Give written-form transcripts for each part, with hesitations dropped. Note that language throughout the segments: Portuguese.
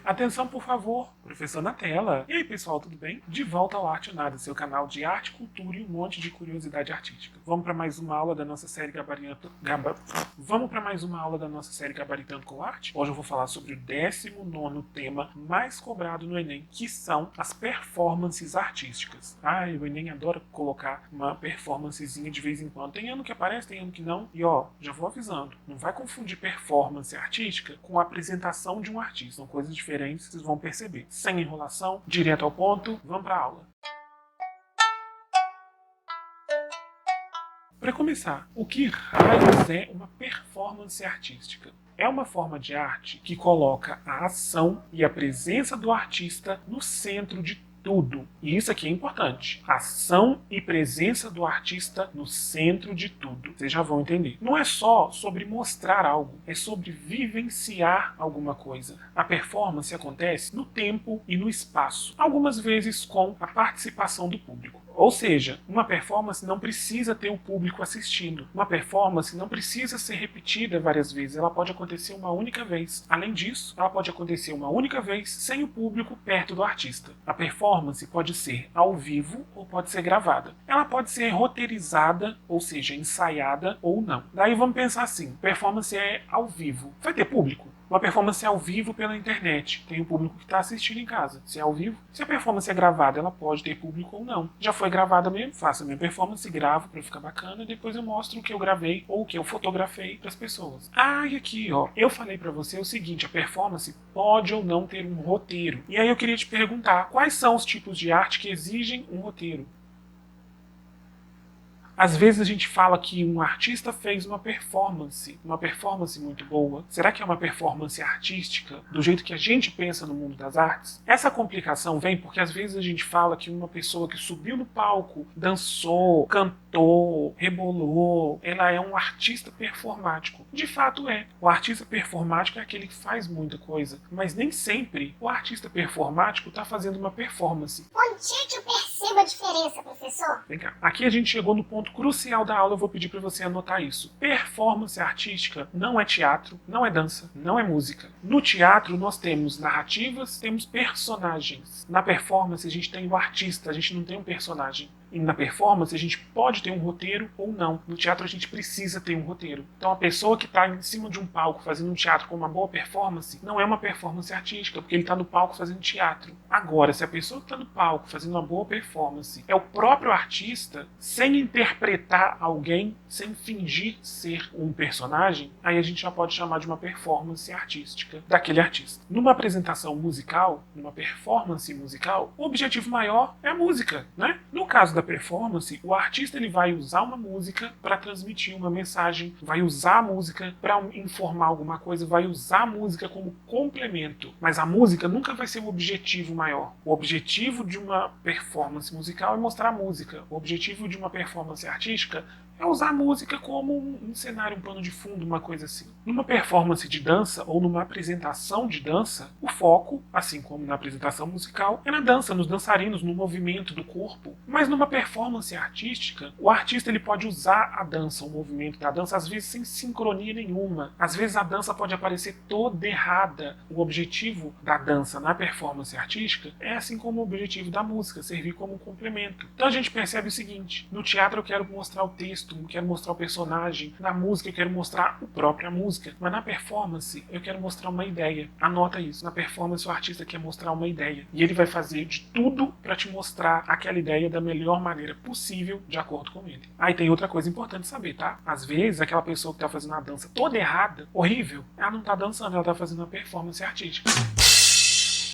Atenção, por favor, professor na tela. E aí, pessoal, tudo bem? De volta ao Arte ou Nada, seu canal de arte, cultura e um monte de curiosidade artística. Vamos para mais uma aula da nossa série Gabaritando com Arte? Hoje eu vou falar sobre o 19º tema mais cobrado no Enem, que são as performances artísticas. O Enem adora colocar uma performancezinha de vez em quando. Tem ano que aparece, tem ano que não. E já vou avisando, não vai confundir performance artística com a apresentação de um artista. São coisas diferentes, vocês vão perceber. Sem enrolação, direto ao ponto, vamos para a aula. Para começar, o que raios é uma performance artística? É uma forma de arte que coloca a ação e a presença do artista no centro de tudo. E isso aqui é importante. Ação e presença do artista no centro de tudo. Vocês já vão entender. Não é só sobre mostrar algo, é sobre vivenciar alguma coisa. A performance acontece no tempo e no espaço, algumas vezes com a participação do público. Ou seja, uma performance não precisa ter o público assistindo. Uma performance não precisa ser repetida várias vezes. Ela pode acontecer uma única vez. Além disso, ela pode acontecer uma única vez sem o público perto do artista. A performance pode ser ao vivo ou pode ser gravada. Ela pode ser roteirizada, ou seja, ensaiada ou não. Daí vamos pensar assim, performance é ao vivo. Vai ter público? Uma performance é ao vivo pela internet. Tem um público que está assistindo em casa. Se é ao vivo. Se a performance é gravada, ela pode ter público ou não. Já foi gravada mesmo? Faço a minha performance, gravo para ficar bacana e depois eu mostro o que eu gravei ou o que eu fotografei para as pessoas. E aqui, eu falei para você o seguinte, a performance pode ou não ter um roteiro. E aí eu queria te perguntar, quais são os tipos de arte que exigem um roteiro? Às vezes a gente fala que um artista fez uma performance muito boa. Será que é uma performance artística, do jeito que a gente pensa no mundo das artes? Essa complicação vem porque às vezes a gente fala que uma pessoa que subiu no palco, dançou, cantou, rebolou, ela é um artista performático. De fato é. O artista performático é aquele que faz muita coisa, mas nem sempre o artista performático está fazendo uma performance. Onde é que eu percebo a diferença, professor? Vem cá. Aqui a gente chegou no ponto crucial da aula, eu vou pedir para você anotar isso. Performance artística não é teatro, não é dança, não é música. No teatro nós temos narrativas, temos personagens. Na performance a gente tem o artista, a gente não tem um personagem. E na performance a gente pode ter um roteiro ou não. No teatro a gente precisa ter um roteiro. Então a pessoa que está em cima de um palco fazendo um teatro com uma boa performance não é uma performance artística, porque ele está no palco fazendo teatro. Agora, se a pessoa que está no palco fazendo uma boa performance é o próprio artista, sem interpretar alguém, sem fingir ser um personagem, aí a gente já pode chamar de uma performance artística daquele artista. Numa apresentação musical, numa performance musical, o objetivo maior é a música, né? No caso da performance, o artista ele vai usar uma música para transmitir uma mensagem, vai usar a música para informar alguma coisa, vai usar a música como complemento. Mas a música nunca vai ser o objetivo maior. O objetivo de uma performance musical é mostrar a música. O objetivo de uma performance artística é usar a música como um cenário, um pano de fundo, uma coisa assim. Numa performance de dança ou numa apresentação de dança, o foco, assim como na apresentação musical, é na dança, nos dançarinos, no movimento do corpo. Mas numa performance artística, o artista ele pode usar a dança, o movimento da dança, às vezes sem sincronia nenhuma. Às vezes a dança pode aparecer toda errada. O objetivo da dança na performance artística é assim como o objetivo da música, servir como um complemento. Então a gente percebe o seguinte, no teatro eu quero mostrar o texto, eu quero mostrar o personagem, na música eu quero mostrar a própria música, mas na performance eu quero mostrar uma ideia. Anota isso, na performance o artista quer mostrar uma ideia e ele vai fazer de tudo para te mostrar aquela ideia da melhor maneira possível de acordo com ele. Aí tem outra coisa importante saber, tá? Às vezes aquela pessoa que tá fazendo a dança toda errada, horrível, ela não tá dançando, ela tá fazendo uma performance artística.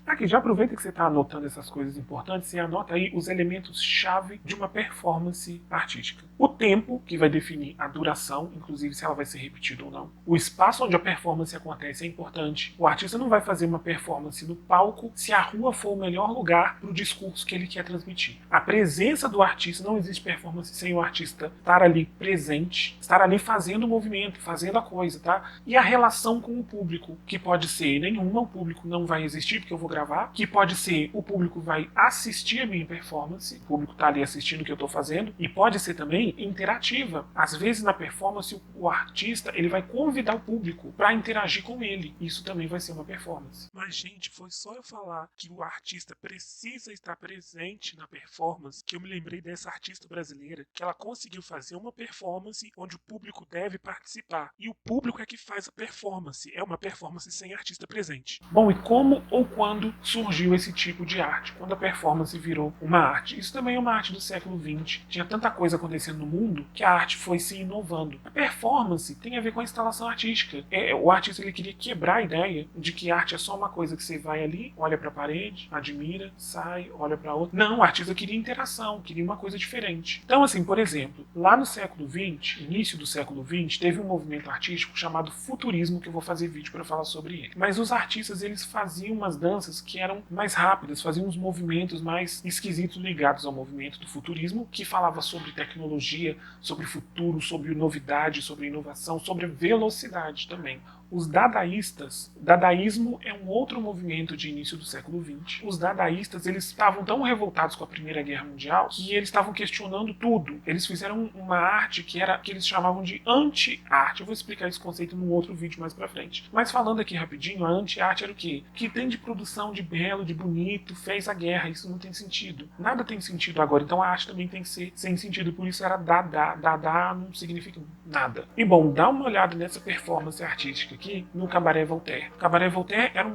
Aqui, já aproveita que você está anotando essas coisas importantes e anota aí os elementos-chave de uma performance artística. O tempo, que vai definir a duração, inclusive se ela vai ser repetida ou não. O espaço onde a performance acontece é importante. O artista não vai fazer uma performance no palco se a rua for o melhor lugar para o discurso que ele quer transmitir. A presença do artista, não existe performance sem o artista estar ali presente, estar ali fazendo o movimento, fazendo a coisa, tá? E a relação com o público, que pode ser nenhuma, o público não vai existir porque eu vou gravar, que pode ser o público vai assistir a minha performance, o público está ali assistindo o que eu estou fazendo, e pode ser também interativa. Às vezes na performance o artista ele vai convidar o público para interagir com ele. Isso também vai ser uma performance. Mas gente, foi só eu falar que o artista precisa estar presente na performance que eu me lembrei dessa artista brasileira que ela conseguiu fazer uma performance onde o público deve participar. E o público é que faz a performance. É uma performance sem artista presente. Bom, e como ou quando surgiu esse tipo de arte? Quando a performance virou uma arte. Isso também é uma arte do século XX. Tinha tanta coisa acontecendo no mundo que a arte foi se inovando. A performance tem a ver com a instalação artística. O artista ele queria quebrar a ideia de que arte é só uma coisa que você vai ali, olha para a parede, admira, sai, olha para outra. Não, o artista queria interação, queria uma coisa diferente. Então, assim, por exemplo, lá no século XX, início do século XX, teve um movimento artístico chamado futurismo, que eu vou fazer vídeo para falar sobre ele. Mas os artistas, eles faziam umas danças que eram mais rápidas, faziam uns movimentos mais esquisitos ligados ao movimento do futurismo, que falava sobre tecnologia, sobre futuro, sobre novidade, sobre inovação, sobre velocidade também. Os dadaístas, dadaísmo é um outro movimento de início do século XX. Os dadaístas, eles estavam tão revoltados com a Primeira Guerra Mundial que eles estavam questionando tudo. Eles fizeram uma arte que eles chamavam de anti-arte. Eu vou explicar esse conceito num outro vídeo mais pra frente. Mas falando aqui rapidinho, a anti-arte era o quê? Que tem de produção de belo, de bonito, fez a guerra. Isso não tem sentido. Nada tem sentido agora. Então a arte também tem que ser sem sentido. Por isso era dada. Dada não significa nada. E bom, dá uma olhada nessa performance artística aqui no Cabaret Voltaire. O Cabaret Voltaire era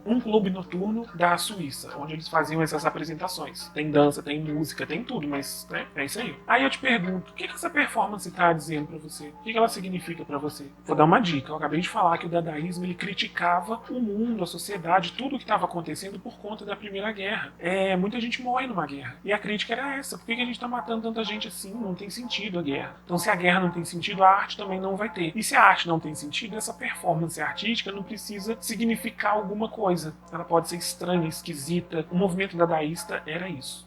um clube noturno da Suíça, onde eles faziam essas apresentações. Tem dança, tem música, tem tudo, mas né, é isso aí. Aí eu te pergunto, o que essa performance está dizendo para você? O que ela significa para você? Vou dar uma dica. Eu acabei de falar que o dadaísmo ele criticava o mundo, a sociedade, tudo o que estava acontecendo por conta da Primeira Guerra. Muita gente morre numa guerra. E a crítica era essa. Por que a gente está matando tanta gente assim? Não tem sentido a guerra. Então se a guerra não tem sentido, a arte também não vai ter. E se a arte não tem sentido, essa performance artística não precisa significar alguma coisa. Ela pode ser estranha, esquisita. O movimento dadaísta era isso.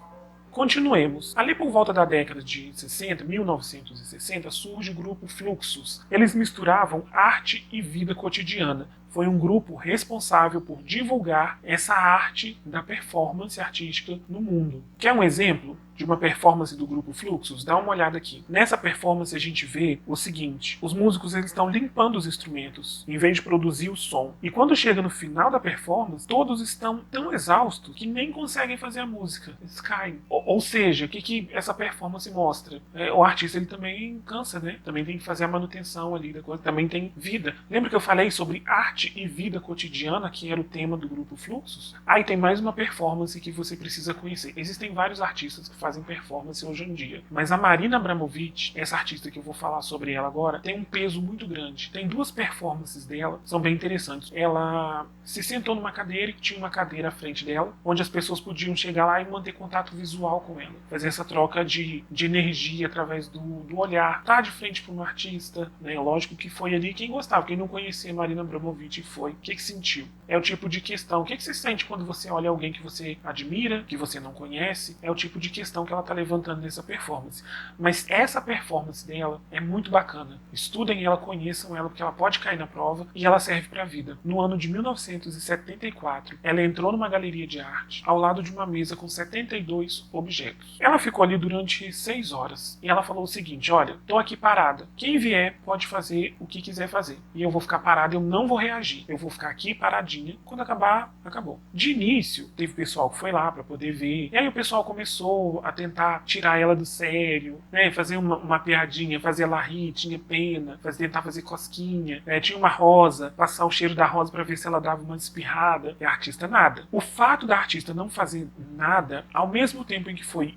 Continuemos. Ali por volta da década de 60, 1960, surge o grupo Fluxus. Eles misturavam arte e vida cotidiana. Foi um grupo responsável por divulgar essa arte da performance artística no mundo. Quer um exemplo de uma performance do grupo Fluxus? Dá uma olhada aqui. Nessa performance a gente vê o seguinte: os músicos eles estão limpando os instrumentos em vez de produzir o som. E quando chega no final da performance, todos estão tão exaustos que nem conseguem fazer a música. Eles caem. Ou seja, o que essa performance mostra? O artista ele também cansa, né? Também tem que fazer a manutenção ali da coisa. Também tem vida. Lembra que eu falei sobre arte e vida cotidiana, que era o tema do grupo Fluxus? Aí tem mais uma performance que você precisa conhecer. Existem vários artistas que fazem performance hoje em dia, mas a Marina Abramovic, essa artista que eu vou falar sobre ela agora, tem um peso muito grande. Tem duas performances dela, são bem interessantes. Ela se sentou numa cadeira e tinha uma cadeira à frente dela, onde as pessoas podiam chegar lá e manter contato visual com ela, fazer essa troca de energia através do olhar. Tá de frente para um artista, né? Lógico que foi ali quem gostava, quem não conhecia Marina Abramovic foi. O que sentiu? É o tipo de questão. O que você sente quando você olha alguém que você admira, que você não conhece? É o tipo de questão que ela está levantando nessa performance. Mas essa performance dela é muito bacana. Estudem ela, conheçam ela, porque ela pode cair na prova e ela serve para a vida. No ano de 1974, ela entrou numa galeria de arte ao lado de uma mesa com 72 objetos. Ela ficou ali durante 6 horas e ela falou o seguinte: olha, tô aqui parada. Quem vier pode fazer o que quiser fazer. E eu vou ficar parada, eu não vou reagir. Eu vou ficar aqui paradinha. Quando acabar, acabou. De início, teve pessoal que foi lá para poder ver. E aí o pessoal começou a tentar tirar ela do sério, né? Fazer uma piadinha, fazer ela rir, tinha pena, tentar fazer cosquinha. Tinha uma rosa, passar o cheiro da rosa para ver se ela dava uma espirrada. E a artista nada. O fato da artista não fazer nada, ao mesmo tempo em que foi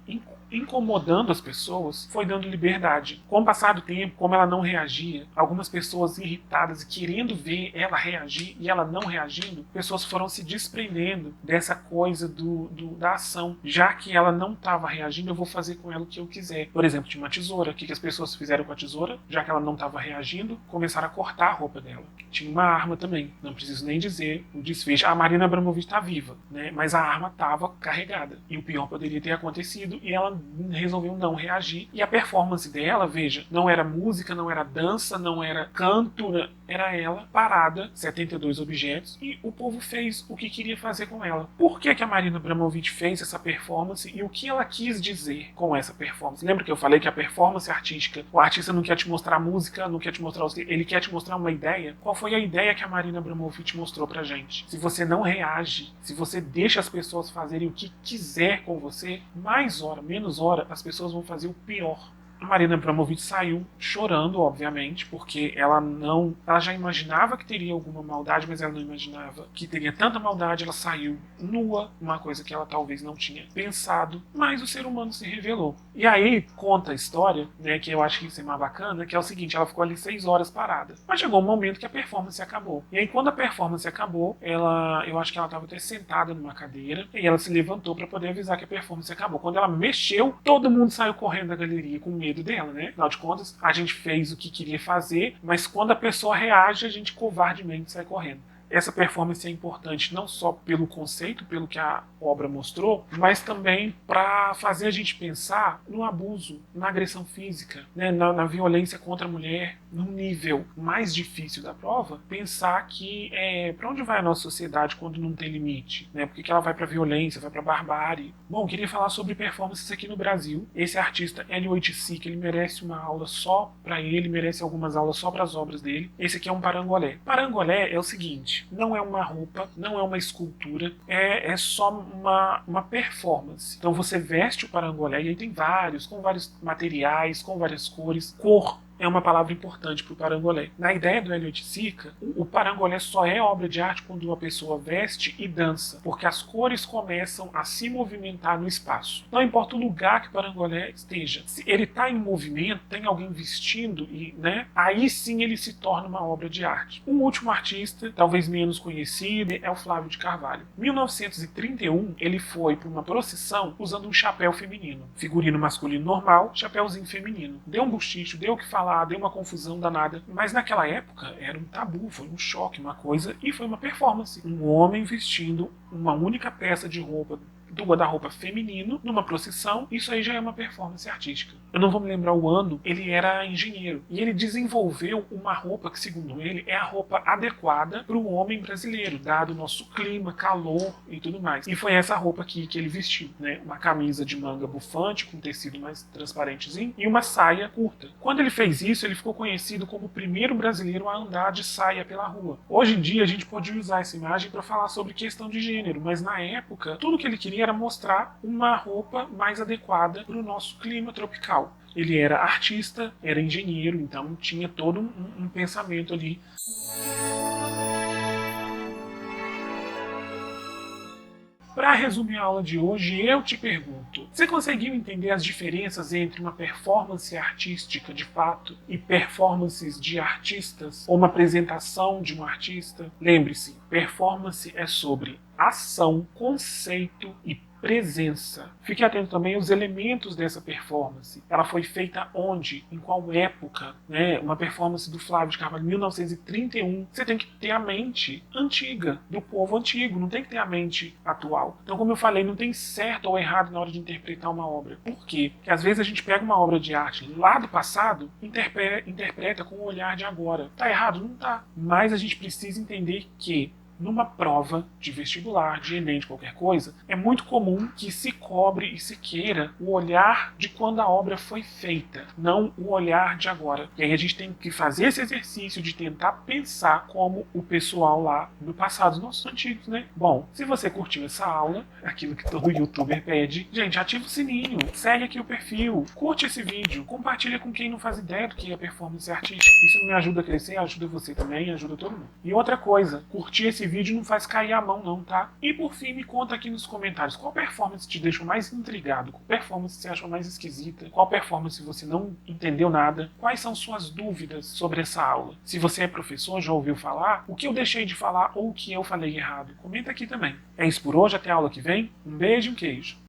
incomodando as pessoas, foi dando liberdade. Com o passar do tempo, como ela não reagia, algumas pessoas irritadas e querendo ver ela reagir e ela não reagindo, pessoas foram se desprendendo dessa coisa da ação. Já que ela não estava reagindo, eu vou fazer com ela o que eu quiser. Por exemplo, tinha uma tesoura. O que as pessoas fizeram com a tesoura? Já que ela não estava reagindo, começaram a cortar a roupa dela. Tinha uma arma também. Não preciso nem dizer o desfecho. A Marina Abramovic está viva, né? Mas a arma estava carregada. E o pior poderia ter acontecido e ela ela resolveu não reagir. E a performance dela, veja, não era música, não era dança, não era canto, era ela parada, 72 objetos, e o povo fez o que queria fazer com ela. Por que a Marina Abramović fez essa performance e o que ela quis dizer com essa performance? Lembra que eu falei que a performance artística, o artista não quer te mostrar música, não quer te mostrar ele quer te mostrar uma ideia? Qual foi a ideia que a Marina Abramović mostrou pra gente? Se você não reage, se você deixa as pessoas fazerem o que quiser com você, mais hora, menos hora, as pessoas vão fazer o pior. A Marina Abramović saiu chorando, obviamente, porque ela já imaginava que teria alguma maldade, mas ela não imaginava que teria tanta maldade. Ela saiu nua, uma coisa que ela talvez não tinha pensado, mas o ser humano se revelou. E aí conta a história, né, que eu acho que isso é mais bacana, que é o seguinte: ela ficou ali 6 horas parada, mas chegou um momento que a performance acabou. E aí quando a performance acabou, eu acho que ela estava até sentada numa cadeira, e ela se levantou para poder avisar que a performance acabou. Quando ela mexeu, todo mundo saiu correndo da galeria com medo dela, né? Afinal de contas, a gente fez o que queria fazer, mas quando a pessoa reage, a gente covardemente sai correndo. Essa performance é importante não só pelo conceito, pelo que a obra mostrou, mas também para fazer a gente pensar no abuso, na agressão física, né, na violência contra a mulher, num nível mais difícil da prova, pensar que para onde vai a nossa sociedade quando não tem limite? Né? Por que ela vai para violência, vai para barbárie? Bom, queria falar sobre performances aqui no Brasil. Esse artista, Elliot Sica, ele merece uma aula só para ele, merece algumas aulas só para as obras dele. Esse aqui é um parangolé. Parangolé é o seguinte: não é uma roupa, não é uma escultura, é só uma performance. Então você veste o parangolé, e aí tem com vários materiais, com várias cores. Cor é uma palavra importante para o parangolé. Na ideia do Elliot Sica, o parangolé só é obra de arte quando uma pessoa veste e dança, porque as cores começam a se movimentar no espaço. Não importa o lugar que o parangolé esteja. Se ele está em movimento, tem alguém vestindo, aí sim ele se torna uma obra de arte. Um último artista, talvez menos conhecido, é o Flávio de Carvalho. Em 1931, ele foi para uma procissão usando um chapéu feminino. Figurino masculino normal, chapéuzinho feminino. Deu um buchicho, deu o que falar, deu uma confusão danada, mas naquela época era um tabu, foi um choque, uma coisa, e foi uma performance. Um homem vestindo uma única peça de roupa do guarda-roupa feminino numa procissão, isso aí já é uma performance artística. Eu não vou me lembrar o ano, ele era engenheiro e ele desenvolveu uma roupa que, segundo ele, é a roupa adequada para o homem brasileiro, dado o nosso clima, calor e tudo mais. E foi essa roupa aqui que ele vestiu, né? Uma camisa de manga bufante com tecido mais transparentezinho e uma saia curta. Quando ele fez isso, ele ficou conhecido como o primeiro brasileiro a andar de saia pela rua. Hoje em dia a gente pode usar essa imagem para falar sobre questão de gênero, mas na época tudo que ele queria era mostrar uma roupa mais adequada para o nosso clima tropical. Ele era artista, era engenheiro, então tinha todo um pensamento ali. Para resumir a aula de hoje, eu te pergunto: você conseguiu entender as diferenças entre uma performance artística de fato e performances de artistas, ou uma apresentação de um artista? Lembre-se, performance é sobre ação, conceito e presença. Fique atento também aos elementos dessa performance. Ela foi feita onde? Em qual época? Né? Uma performance do Flávio de Carvalho, 1931. Você tem que ter a mente antiga, do povo antigo, não tem que ter a mente atual. Então, como eu falei, não tem certo ou errado na hora de interpretar uma obra. Por quê? Porque às vezes a gente pega uma obra de arte lá do passado, interpreta com o olhar de agora. Tá errado? Não tá. Mas a gente precisa entender que numa prova de vestibular, de Enem, de qualquer coisa, é muito comum que se cobre e se queira o olhar de quando a obra foi feita, não o olhar de agora. E aí a gente tem que fazer esse exercício de tentar pensar como o pessoal lá do passado, os nossos antigos, né? Bom, se você curtiu essa aula, aquilo que todo youtuber pede, gente, ativa o sininho, segue aqui o perfil, curte esse vídeo, compartilha com quem não faz ideia do que é performance artística. Isso me ajuda a crescer, ajuda você também, ajuda todo mundo. E outra coisa, curtir esse vídeo não faz cair a mão não, tá? E por fim, me conta aqui nos comentários qual performance te deixou mais intrigado, qual performance você achou mais esquisita, qual performance você não entendeu nada, quais são suas dúvidas sobre essa aula. Se você é professor, já ouviu falar, o que eu deixei de falar ou o que eu falei errado, comenta aqui também. É isso por hoje, até a aula que vem, um beijo e um queijo.